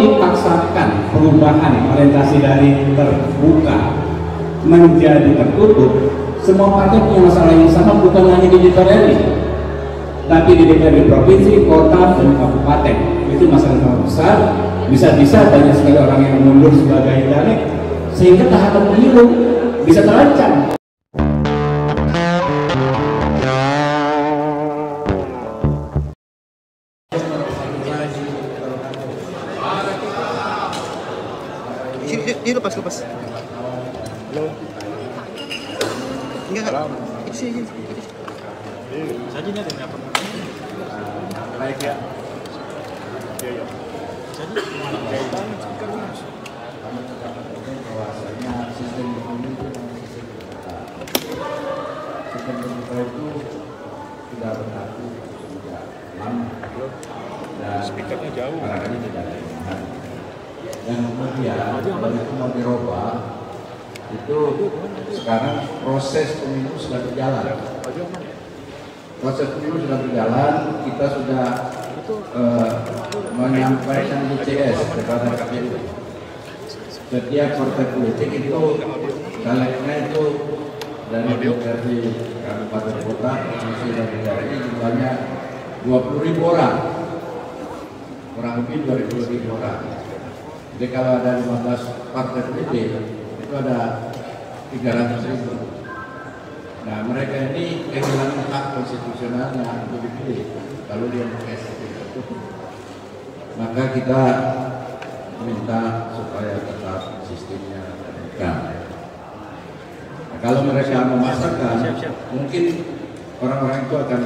dipaksakan perubahan orientasi dari terbuka menjadi tertutup, semua partai punya masalah yang sama, bukan hanya di DPR RI, tapi di DPRD provinsi, kota, dan kabupaten. Itu masalah besar. Bisa-bisa banyak sekali orang yang mundur sebagai caleg, sehingga tahapan pemilu bisa terancam. Ini lepas. Halo. Enggak. Sini. Sajinya ada apa? Baik ya. Iya. Jadi bahwasanya sistem terbuka itu sudah berlaku sejak lama. Dan speakernya jauh. Barangkali tidak ada yang dan kemudian kalau itu mau dirubah, itu sekarang proses pemilu sudah berjalan. Proses pemilu sudah berjalan, kita sudah menyampaikan ICS kepada KPU. Setiap partai politik itu calegnya itu dari kabupaten kota, provinsi dan DKI jumlahnya 20.000 orang, kurang lebih 20.000 orang. Jadi kalau ada 15 partai politik itu ada 300.000. Nah, mereka ini kehilangan hak konstitusionalnya untuk dipilih kalau dia pakai sistem tertutup. Maka kita minta supaya tetap sistemnya terbuka. Nah, kalau mereka memaksakan, mungkin orang-orang itu akan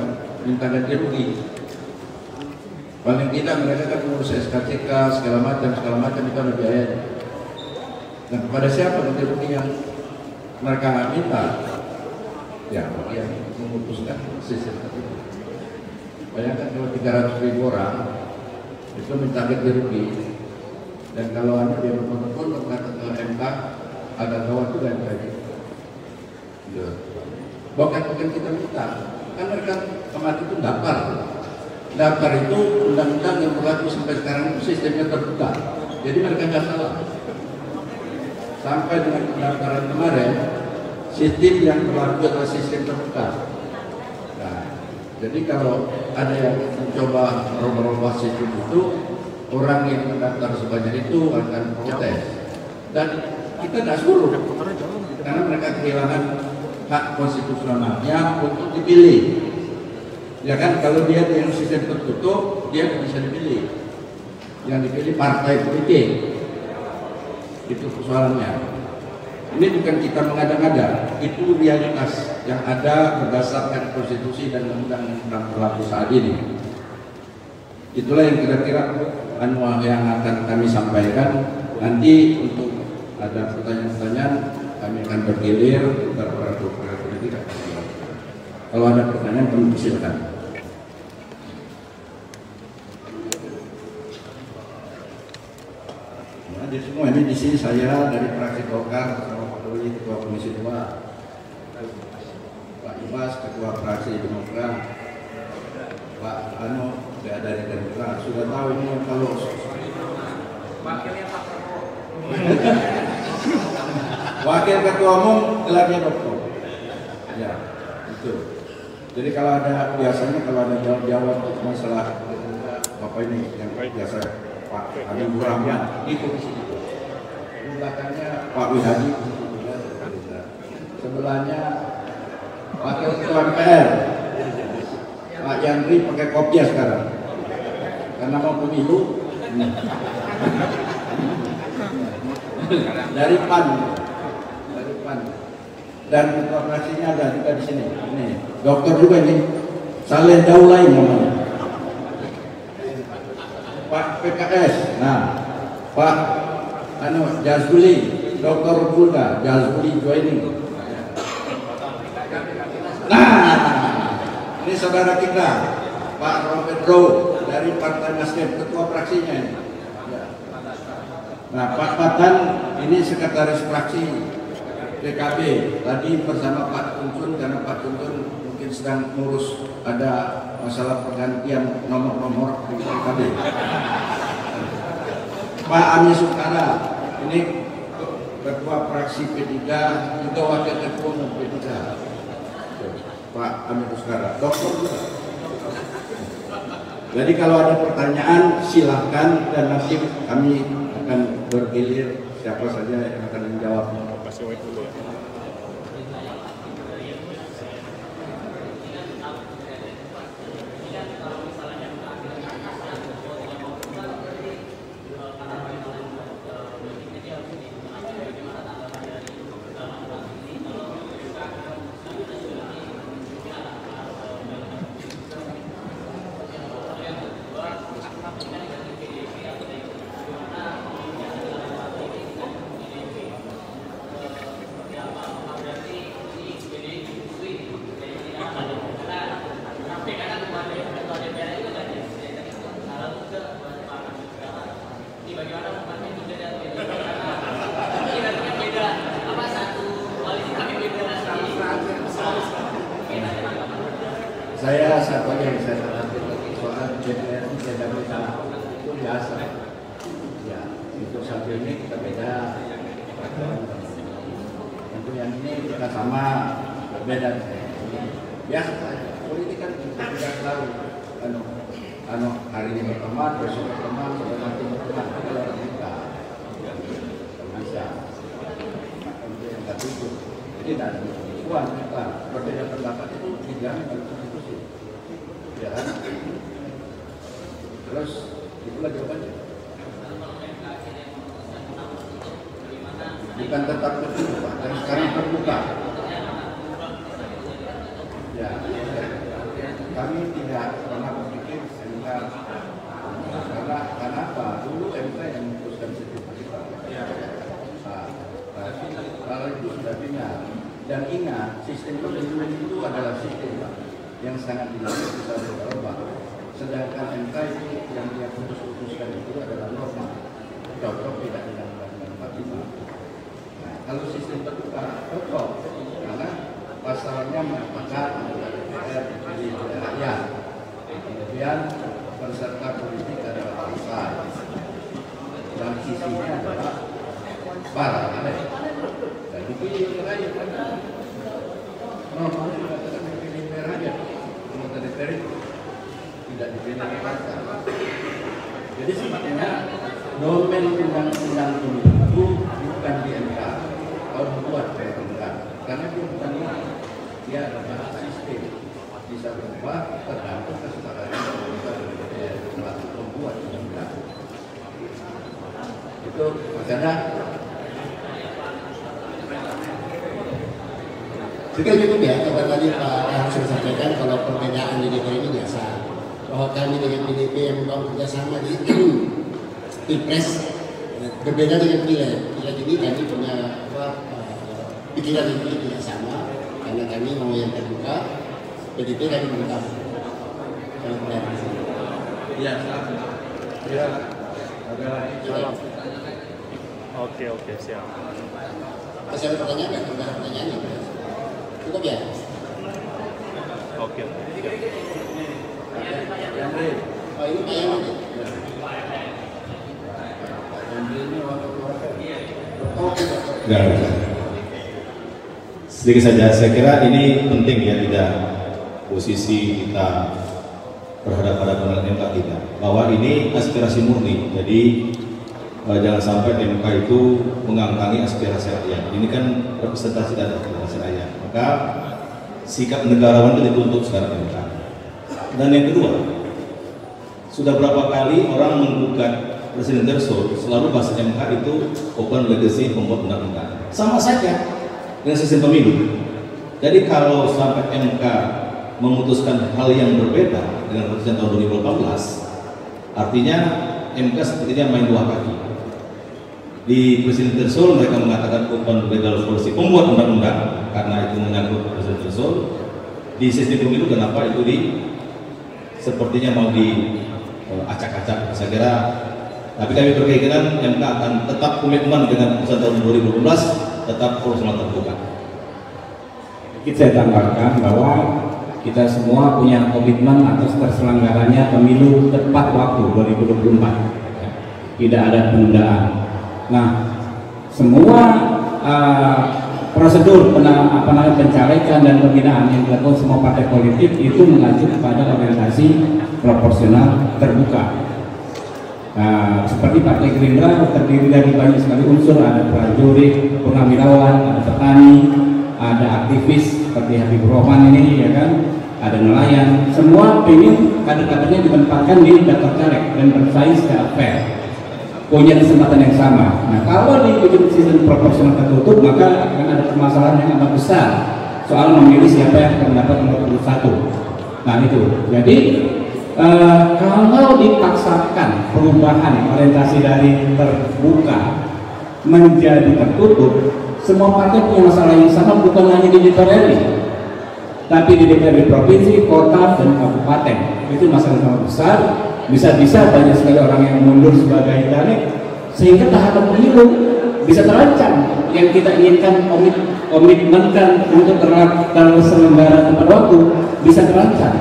minta ganti rugi. Paling tidak mereka kan mengurus SKCK segala macam itu ada biayanya. Dan kepada siapa ganti rugi yang mereka minta? Ya, yang memutuskan sistem tertutup. Bayangkan kalau 300.000 orang itu minta ganti rugi, dan kalau anda dia betul-betul berkata ke MK ada kawan juga yang kayak gitu. Bukan kita minta, kan mereka kemarin itu daftar itu undang-undang yang berlaku sampai sekarang itu sistemnya terbuka, jadi mereka nggak salah. Sampai dengan pendaftaran kemarin, sistem yang berlaku adalah sistem terbuka. Nah, jadi kalau ada yang mencoba merubah sistem itu, orang yang mendaftar sebanyak itu akan protes. Dan kita tidak suruh, karena mereka kehilangan hak konstitusionalnya untuk dipilih. Ya kan, kalau dia yang sistem tertutup, dia tidak bisa dipilih. Yang dipilih partai politik. Itu persoalannya. Ini bukan kita mengada-ngada, itu realitas yang ada berdasarkan konstitusi dan undang-undang yang berlaku saat ini. Itulah yang kira-kira yang akan kami sampaikan. Nanti untuk ada pertanyaan-pertanyaan kami akan bergilir para politik. Kalau ada pertanyaan kami persilakan. Hadir semua, ini di sini saya dari fraksi Golkar bersama Pak Doli, Ketua Komisi 2, Pak Ibas, Ketua Fraksi Demokrat, Pak Ano dari Demokrat. Sudah tahu ini kalau wakilnya Pak Wakil Ketua Umum gelarnya doktor. Ya, itu. Jadi kalau ada biasanya kalau ada jawab masalah apa ini yang biasa Pak Habibur Rahman di komisi itu. Belakangnya Pak Wihadi, sebelahnya Wakil Ketua MPR Pak Yandri pakai kopiah sekarang karena mau pemilu. Dari PAN, dan ketua fraksinya ada juga di sini. Ini dokter juga ini, Saleh Daulay namanya. Pak PKS, nah Pak Jazuli, Dr. Bulga, Jazuli joining. Nah, ini saudara kita, Pak Rompedro dari Partai Nasdem, ketua fraksinya ini. Nah, Pak Patan ini sekretaris fraksi PKB. Tadi bersama Pak Tuntun, karena Pak Tuntun mungkin sedang ngurus ada masalah pergantian nomor-nomor di PKB. Pak Ami Sukara, ini ketua fraksi P3 juga wakil ketua umum P3. Pak Ami Sukara, dokter juga. Jadi kalau ada pertanyaan silahkan dan nanti kami akan bergilir siapa saja yang akan menjawab. Saya satu yang saya terlatih soal DPR tidak bisa itu biasa. Ya, itu satu ini kita beda. Untuk yang ini kita sama berbeda. Biasa saja. Politik kan tidak selalu hari ini berteman, besok berteman, nanti berteman. Kalau orang kita bisa. Untuk yang tak itu, jadi tidak ada perempuan kita berbeda pendapat itu dijamin oleh konstitusi. Ya kan? Terus itulah jawabannya. Bukan tetap tertutup, dan sekarang terbuka. Ya, kami tidak pernah berpikir MK karena apa? Dulu MK yang memutuskan sistem kita. Kalau itu sudah final. Dan ingat, sistem pemilu itu adalah sistem yang sangat dinamis bisa berubah. Sedangkan MK itu yang dia putuskan itu adalah norma. Cocok tidak dengan Undang-Undang 45. Nah, kalau sistem terbuka cocok karena pasalnya mengatakan DPR dipilih oleh rakyat. Kemudian peserta politik adalah bangsa. Dan isinya adalah para rakyat. Dan dipilih oleh rakyat. Normalnya mengatakan dipilih oleh rakyat. Anggota DPR itu tidak dipilih oleh rakyat. Jadi sebetulnya domain undang-undang itu bukan di MK. Kalau membuat peraturan, karena dia bukan dia adalah sistem bisa berubah tergantung kesepakatan pemerintah dan DPR selaku pembuat undang-undang. Itu makanya juga cukup ya, kalau tadi Pak Arsul sampaikan kalau perbedaan di DPR ini biasa. Bahwa kami dengan PDP yang membangun kerjasama di Pilpres berbeda dengan pileg. Pileg ini kami punya pikiran yang tidak sama karena kami mau yang terbuka. PDP kami menetap. Iya, ya. Ada salam. Oke, siap. Masih ada pertanyaan nggak? Tidak ada pertanyaan. Cukup ya? Oke. Oh ini Pak Yandri. Enggak. Sedikit saja, saya kira ini penting ya, tidak posisi kita berhadapan dengan MK tidak. Bahwa ini aspirasi murni, jadi jangan sampai MK itu mengangkangi aspirasi rakyat. Ini kan representasi dari aspirasi rakyat. Maka sikap negarawan itu dituntut sekarang MK. Dan yang kedua, sudah berapa kali orang menggugat Presiden Threshold selalu bahasa MK itu open legacy pembuat undang-undang. Sama saja dengan sistem pemilu. Jadi kalau sampai MK memutuskan hal yang berbeda dengan putusan tahun 2018, artinya MK sepertinya main dua kaki. Di Presiden Threshold mereka mengatakan open legal policy pembuat undang-undang karena itu menyangkut Presiden Threshold. Di sistem pemilu kenapa itu sepertinya mau diacak-acak. Saya kira, tapi kami berkeyakinan MK akan tetap komitmen dengan putusan tahun 2012 tetap proporsional terbuka. Sedikit saya tambahkan bahwa kita semua punya komitmen atas terselenggaranya pemilu tepat waktu 2024. tidak ada penundaan. Nah, semua prosedur pencalekan dan pembinaan yang dilakukan semua partai politik itu mengacu pada orientasi proporsional terbuka. Seperti Partai Gerindra terdiri dari banyak sekali unsur, ada prajurit, purnawirawan, ada petani, ada aktivis seperti Habibur Rahman ini, ya kan, ada nelayan. Semua ingin kader-kadernya ditempatkan di daftar caleg dan bersaing secara fair, punya kesempatan yang sama. Nah, kalau dibikin sistem proporsional tertutup, maka akan ada permasalahan yang amat besar soal memilih siapa yang akan mendapat nomor urut 1. Nah itu, jadi kalau dipaksakan perubahan orientasi dari terbuka menjadi tertutup, semua partai punya masalah yang sama, bukan hanya di DPR RI, tapi di DPRD provinsi, kota, dan kabupaten. Itu masalah yang besar. Bisa-bisa banyak sekali orang yang mundur sebagai caleg, sehingga tahapan pemilu bisa terancam. Yang kita inginkan komitmenkan untuk terselenggara tepat waktu bisa terancam,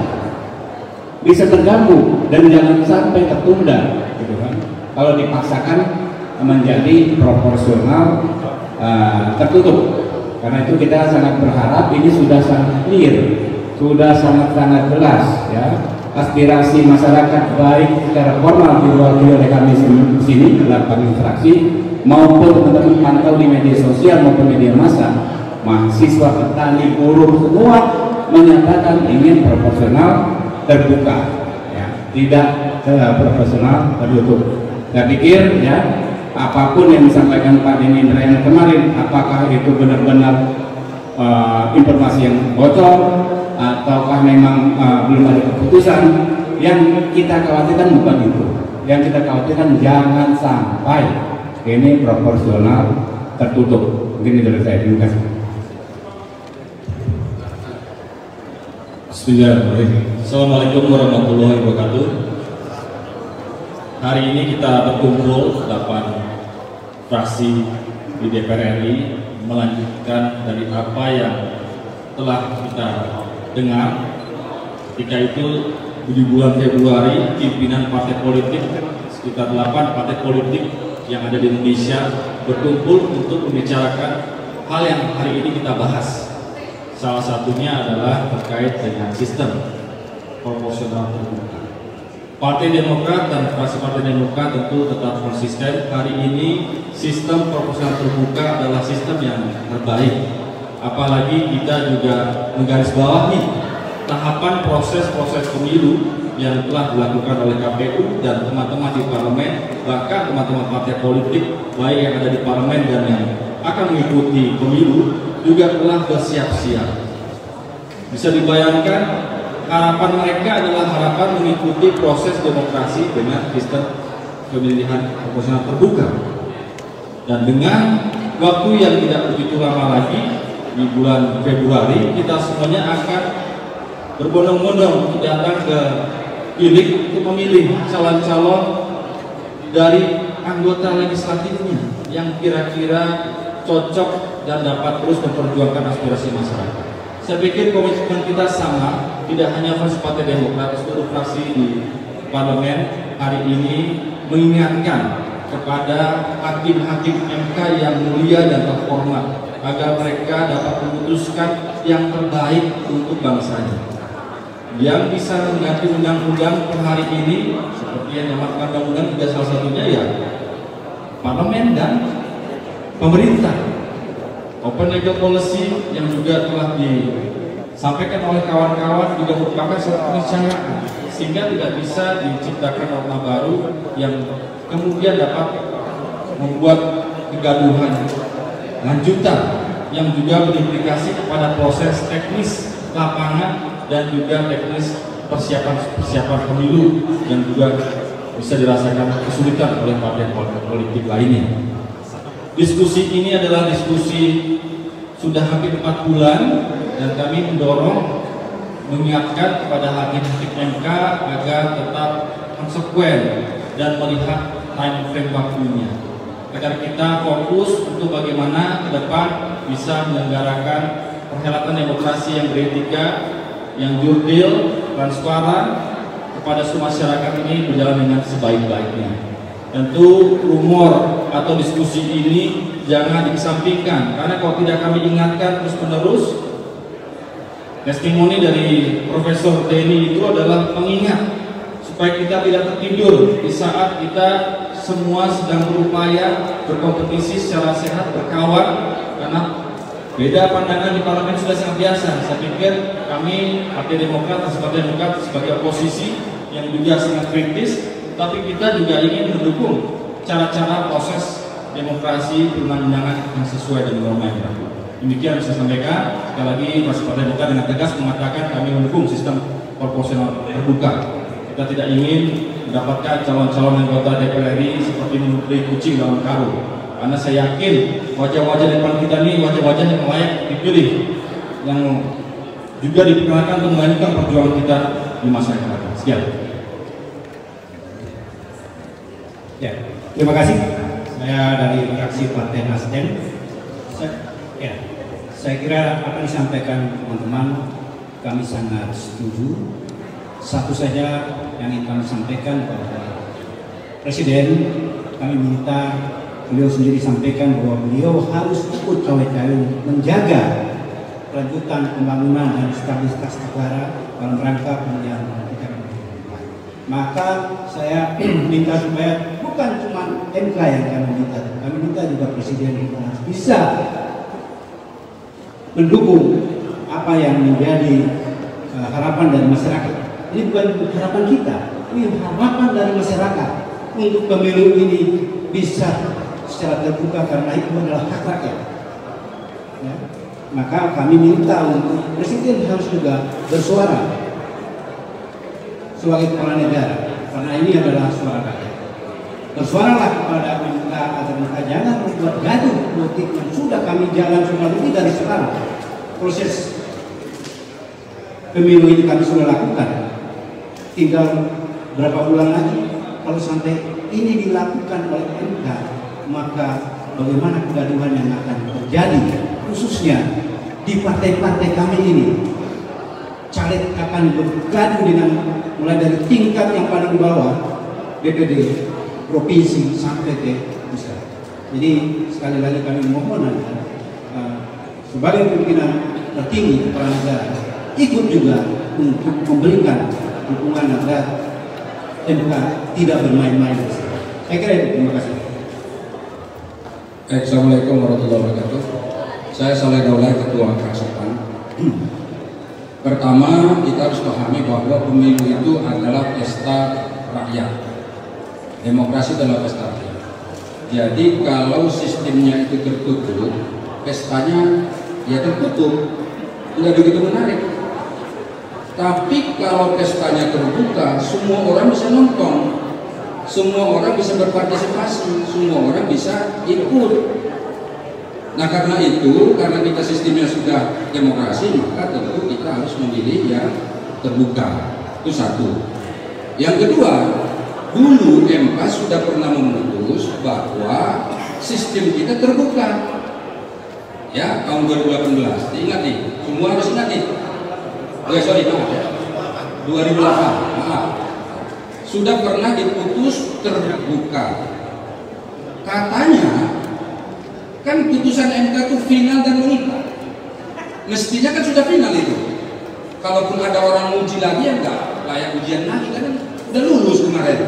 bisa terganggu, dan jangan sampai tertunda, gitu kan? Kalau dipaksakan menjadi proporsional tertutup. Karena itu kita sangat berharap ini sudah sangat clear, sudah sangat jelas, ya. Aspirasi masyarakat baik secara formal diwakili oleh kami di sini dalam fraksi maupun teman-teman pantau di media sosial maupun media massa, mahasiswa, petani, buruh, semua menyatakan ingin proporsional terbuka, ya, tidak proporsional tertutup. Saya pikir, ya, apapun yang disampaikan Pak Denny Indrayana kemarin, apakah itu benar-benar informasi yang bocor ataukah memang belum ada keputusan, yang kita khawatirkan bukan itu. Yang kita khawatirkan jangan sampai ini proporsional tertutup. Mungkin itu dari saya. Terima kasih. Bismillahirrahmanirrahim. Assalamualaikum warahmatullahi wabarakatuh. Hari ini kita berkumpul 8 fraksi di DPR RI melanjutkan dari apa yang telah kita dengar. Ketika itu di bulan Februari, pimpinan partai politik, sekitar 8 partai politik yang ada di Indonesia berkumpul untuk membicarakan hal yang hari ini kita bahas. Salah satunya adalah terkait dengan sistem proporsional terbuka. Partai Demokrat dan fraksi Partai Demokrat tentu tetap konsisten. Hari ini sistem proporsional terbuka adalah sistem yang terbaik. Apalagi kita juga menggarisbawahi tahapan proses pemilu yang telah dilakukan oleh KPU dan teman-teman di parlemen, bahkan teman-teman partai politik baik yang ada di parlemen dan yang akan mengikuti pemilu juga telah bersiap-siap. Bisa dibayangkan harapan mereka adalah harapan mengikuti proses demokrasi dengan sistem pemilihan proporsional terbuka. Dan dengan waktu yang tidak begitu lama lagi, di bulan Februari, kita semuanya akan berbondong-bondong datang ke bilik untuk memilih calon-calon dari anggota legislatifnya yang kira-kira cocok dan dapat terus memperjuangkan aspirasi masyarakat. Saya pikir komitmen kita sama, tidak hanya fraksi Partai Demokrat, seluruh fraksi di parlemen hari ini mengingatkan kepada hakim-hakim MK yang mulia dan terhormat agar mereka dapat memutuskan yang terbaik untuk bangsanya. Yang bisa mengganti undang-undang per hari ini seperti yang diamankan undang-undang juga salah satunya ya parlemen dan pemerintah. Open legal policy yang juga telah disampaikan oleh kawan-kawan juga merupakan suatu perencanaan sehingga tidak bisa diciptakan norma baru yang kemudian dapat membuat kegaduhan lanjutan yang juga berimplikasi kepada proses teknis lapangan dan juga teknis persiapan pemilu yang juga bisa dirasakan kesulitan oleh partai politik lainnya. Diskusi ini adalah diskusi sudah hampir 4 bulan dan kami mendorong mengingatkan kepada hakim-hakim MK agar tetap konsekuen dan melihat time frame waktunya agar kita fokus untuk bagaimana ke depan bisa menyelenggarakan perhelatan demokrasi yang beretika, yang jurdil, transparan kepada semua masyarakat ini berjalan dengan sebaik-baiknya. Tentu rumor atau diskusi ini jangan dikesampingkan, karena kalau tidak kami ingatkan terus-menerus, testimoni dari Profesor Denny itu adalah mengingat supaya kita tidak tertidur di saat kita semua sedang berupaya berkompetisi secara sehat, berkawan, karena beda pandangan di parlemen sudah sangat biasa. Saya pikir kami Partai Demokrat sebagai oposisi yang juga sangat kritis, tapi kita juga ingin mendukung cara-cara proses demokrasi perundang-undangan yang sesuai dengan norma yang berlaku. Demikian saya sampaikan. Sekali lagi Partai Demokrat dengan tegas mengatakan kami mendukung sistem proporsional terbuka. Kita tidak ingin mendapatkan calon-calon anggota DPR RI seperti membeli kucing dalam karung. Karena saya yakin wajah-wajah di depan kita ini wajah-wajah yang layak dipilih, yang juga diperkenalkan untuk melanjutkan perjuangan kita di masa yang akan datang. Sekian. Ya, terima kasih. Saya dari fraksi Partai Nasdem. Saya kira apa yang disampaikan teman-teman kami sangat setuju. Satu saja yang ingin kami sampaikan bahwa Presiden kami minta beliau sendiri sampaikan bahwa beliau harus ikut cawe-cawe menjaga kelanjutan pembangunan dan stabilitas negara dalam rangka penyelenggaraan kita. Maka saya minta supaya bukan cuma MK yang kami minta juga Presiden bisa mendukung apa yang menjadi harapan dari masyarakat. Ini bukan harapan kita, ini harapan dari masyarakat untuk pemilu ini bisa secara terbuka, karena itu adalah hak rakyat. Ya. Maka kami minta untuk Presiden harus juga bersuara sebagai kepala negara, karena ini adalah suara rakyat. Bersuaralah kepada MK agar MK jangan membuat gaduh politik yang sudah kami jalan sudah lebih dari sekarang. Proses pemilu ini kami sudah lakukan. Tinggal berapa bulan lagi, kalau sampai ini dilakukan oleh MK, maka bagaimana kegaduhan yang akan terjadi, khususnya di partai-partai kami ini. Caleg akan bergaduh dengan mulai dari tingkat yang paling bawah, DPD, provinsi sampai ke pusat. Jadi sekali lagi kami mohon sebagai pimpinan tertinggi kepala negara ikut juga untuk memberikan dukungan agar MK tidak bermain-main. Saya kira itu. Terima kasih. Assalamualaikum warahmatullahi wabarakatuh. Saya Saleh Daulay, Ketua Fraksi PAN. Pertama, kita harus pahami bahwa pemilu itu adalah pesta rakyat. Demokrasi adalah pesta rakyat. Jadi kalau sistemnya itu tertutup, pestanya ya tertutup, nggak begitu menarik. Tapi kalau pestanya terbuka, semua orang bisa nonton, semua orang bisa berpartisipasi, semua orang bisa ikut. Nah karena itu, karena kita sistemnya sudah demokrasi, maka tentu kita harus memilih yang terbuka. Itu satu. Yang kedua, dulu MK sudah pernah memutus bahwa sistem kita terbuka. Ya, tahun 2018. Ingat nih, semua harus ingat nih. Sorry, 2008. Maaf. Sudah pernah diputus terbuka. Katanya kan putusan MK itu final dan mengikat. Mestinya kan sudah final itu. Kalaupun ada orang uji lagi ya enggak layak ujian lagi, kan udah lulus kemarin.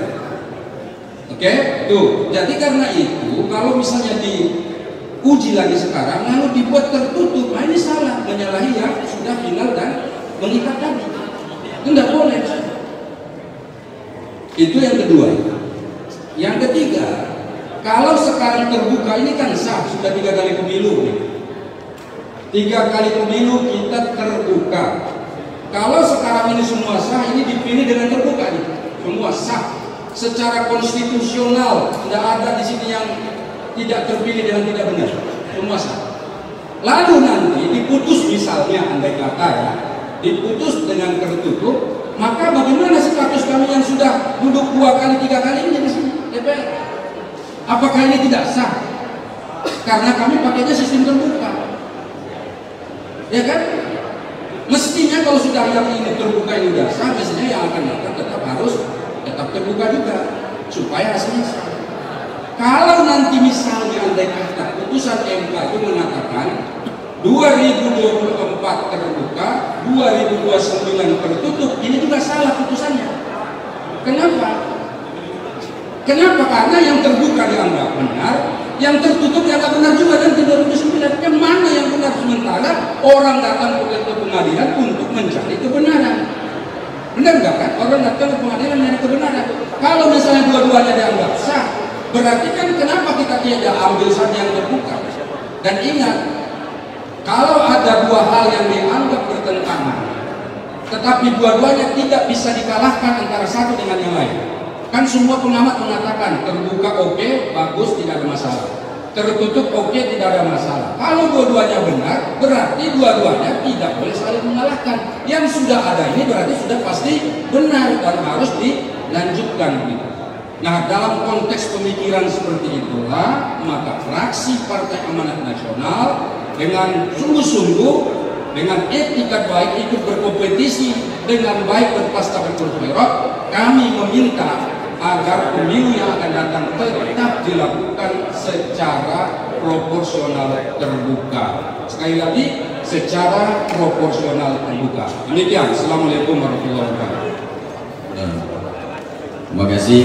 Oke, tuh. Jadi karena itu kalau misalnya diuji lagi sekarang lalu dibuat tertutup, nah ini salah, menyalahi yang sudah final dan mengikat tadi. Itu enggak boleh. Itu yang kedua. Yang ketiga, kalau sekarang terbuka ini kan sah, sudah 3 kali pemilu. 3 kali pemilu kita terbuka. Kalau sekarang ini semua sah, ini dipilih dengan terbuka nih. Semua sah. Secara konstitusional, tidak ada di sini yang tidak terpilih dengan tidak benar. Semua sah. Lalu nanti diputus misalnya, andai kata ya, diputus dengan tertutup, maka bagaimana status kami yang sudah duduk 2 kali, 3 kali ini di sini DPR? Apakah ini tidak sah? Karena kami pakainya sistem terbuka, ya kan? Mestinya kalau sudah yang ini terbuka ini sudah sah, mestinya yang akan datang tetap harus tetap terbuka juga supaya hasilnya sah. Kalau nanti misalnya andai kata putusan MK itu mengatakan 2024 terbuka, 2029 tertutup, ini juga salah putusannya. Kenapa? Kenapa? Karena yang terbuka dianggap benar, yang tertutup dianggap benar juga, dan 2009 yang mana yang benar, sementara orang datang ke pengadilan untuk mencari kebenaran. Benar nggak kan? Orang datang ke pengadilan mencari kebenaran. Kalau misalnya dua-duanya dianggap sah, berarti kan kenapa kita tidak ambil saja yang terbuka? Dan ingat, kalau ada dua hal yang dianggap bertentangan, tetapi dua-duanya tidak bisa dikalahkan antara satu dengan yang lain. Kan semua pengamat mengatakan terbuka oke, bagus, tidak ada masalah. Tertutup oke, tidak ada masalah. Kalau dua-duanya benar, berarti dua-duanya tidak boleh saling mengalahkan. Yang sudah ada ini berarti sudah pasti benar dan harus dilanjutkan. Nah, dalam konteks pemikiran seperti itulah, maka fraksi Partai Amanat Nasional dengan sungguh-sungguh, dengan etika baik, ikut berkompetisi dengan baik berpasta berkorporot, kami meminta agar pemilu yang akan datang tetap dilakukan secara proporsional terbuka. Sekali lagi, secara proporsional terbuka. Demikian. Assalamualaikum warahmatullahi wabarakatuh. Terima kasih.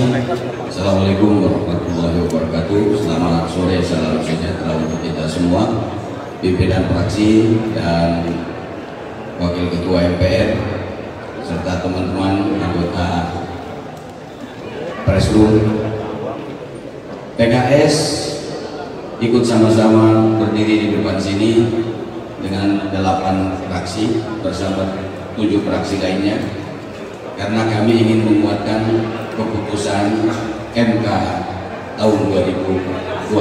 Assalamualaikum warahmatullahi wabarakatuh. Selamat sore, salam sejahtera untuk kita semua, pimpinan fraksi dan wakil ketua MPR serta teman-teman anggota Presrum. PKS ikut sama-sama berdiri di depan sini dengan 8 fraksi bersama 7 fraksi lainnya karena kami ingin menguatkan keputusan MK tahun 2008.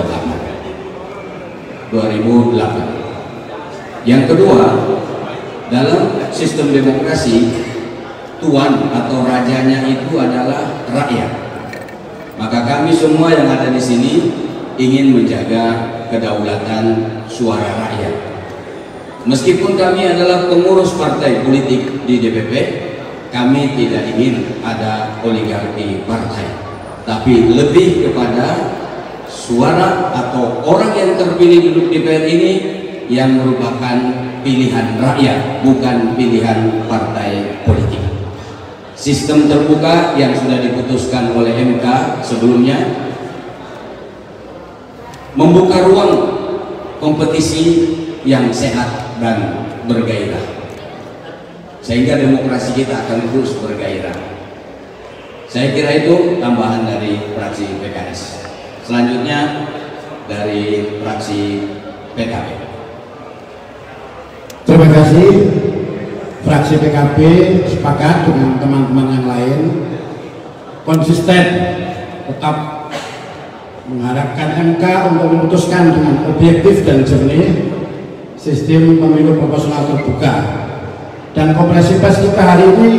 Yang kedua, dalam sistem demokrasi, tuan atau rajanya itu adalah rakyat. Maka kami semua yang ada di sini ingin menjaga kedaulatan suara rakyat. Meskipun kami adalah pengurus partai politik di DPP, kami tidak ingin ada oligarki partai, tapi lebih kepada suara atau orang yang terpilih duduk di DPR ini yang merupakan pilihan rakyat, bukan pilihan partai politik. Sistem terbuka yang sudah diputuskan oleh MK sebelumnya membuka ruang kompetisi yang sehat dan bergairah, sehingga demokrasi kita akan terus bergairah. Saya kira itu tambahan dari fraksi PKS. Selanjutnya dari fraksi PKB. Terima kasih. Fraksi PKB sepakat dengan teman-teman yang lain konsisten tetap mengharapkan MK untuk memutuskan dengan objektif dan jernih sistem pemilu proporsional terbuka. Dan konferensi pers kita hari ini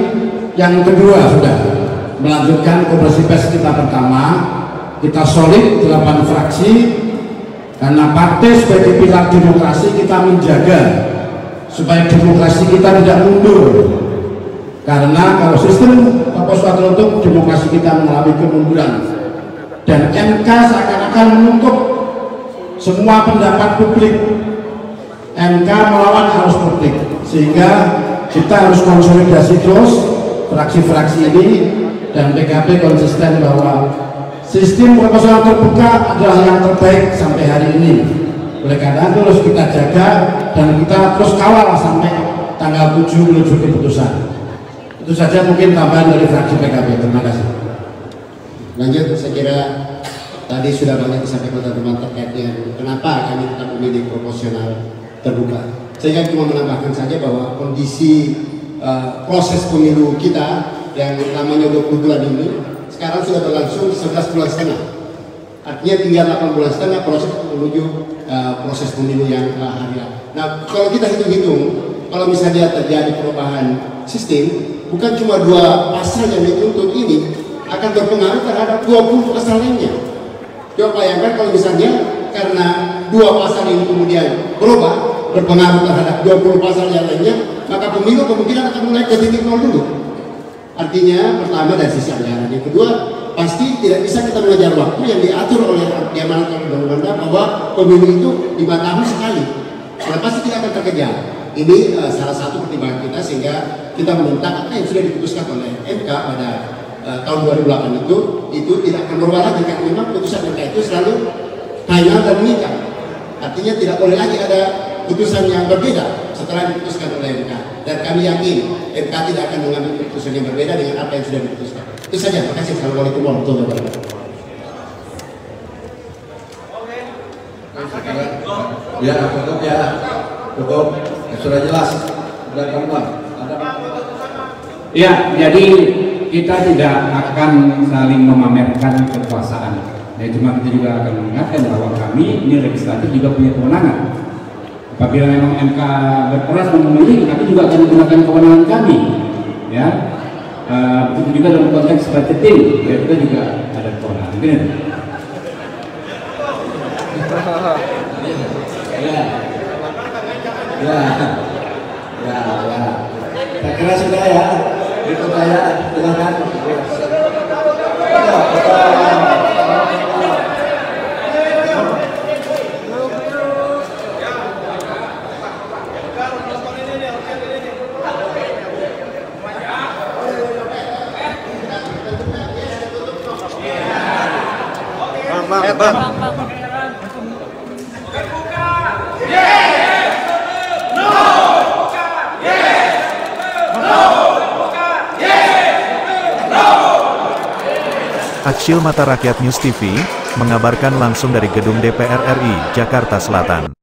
yang kedua sudah melanjutkan konferensi pers kita pertama. Kita solid 8 fraksi karena partai sebagai pilar demokrasi, kita menjaga supaya demokrasi kita tidak mundur, karena kalau sistem proporsional tertutup demokrasi kita mengalami kemunduran, dan MK seakan-akan menutup semua pendapat publik. MK melawan arus publik, sehingga kita harus konsolidasi terus fraksi-fraksi ini, dan PKB konsisten bahwa sistem proporsional terbuka adalah yang terbaik sampai hari ini. Oleh karena itu harus kita jaga dan kita terus kawal sampai tanggal 7 menuju keputusan. Itu saja mungkin tambahan dari fraksi PKB. Terima kasih. Lanjut, saya kira tadi sudah banyak disampaikan teman-teman terkait dengan kenapa kami tetap memilih proporsional terbuka. Saya cuma menambahkan saja bahwa kondisi proses pemilu kita yang namanya 20 bulan ini sekarang sudah berlangsung 11 bulan setengah. Artinya tinggal 8 bulan setengah proses menuju proses pemilu yang hari. Nah, kalau kita hitung-hitung, kalau misalnya terjadi perubahan sistem, bukan cuma 2 pasal yang dituntut ini akan berpengaruh terhadap 20 pasal lainnya. Coba bayangkan kalau misalnya karena 2 pasal ini kemudian berubah, berpengaruh terhadap 20 pasal yang lainnya, maka pemilu kemungkinan akan mulai ke titik nol dulu. Artinya pertama dari sisi anggaran, yang kedua pasti tidak bisa kita mengejar waktu yang diatur oleh amanat undang-undang bahwa pemilu itu 5 tahun sekali. Nah, pasti tidak akan terkejar. Ini salah satu pertimbangan kita sehingga kita meminta apa yang sudah diputuskan oleh MK pada tahun 2008 itu tidak akan berubah lagi, karena memang putusan MK itu selalu final dan mengikat. Artinya tidak boleh lagi ada putusan yang berbeda setelah diputuskan oleh MK. Dan kami yakin MK tidak akan mengambil keputusan yang berbeda dengan apa yang sudah diputuskan. Itu saja. Terima kasih. Assalamualaikum warahmatullahi wabarakatuh. Ya, cukup ya. Cukup. Sudah jelas. Sudah gampang. Ya, jadi kita tidak akan saling memamerkan kekuasaan. Ya, cuma kita juga akan mengingatkan bahwa kami ini legislatif juga punya kewenangan. Apabila memang MK berkeras memilih, kami juga akan menggunakan kewenangan kami. Ya, begitu juga dalam konteks budgeting, ya kita juga ada kewenangan. Benar? Ya. Ya. Ya, ya. Saya kira sudah ya. Itu saya silakan. Aksil Mata Rakyat News TV, mengabarkan langsung dari Gedung DPR RI, Jakarta Selatan.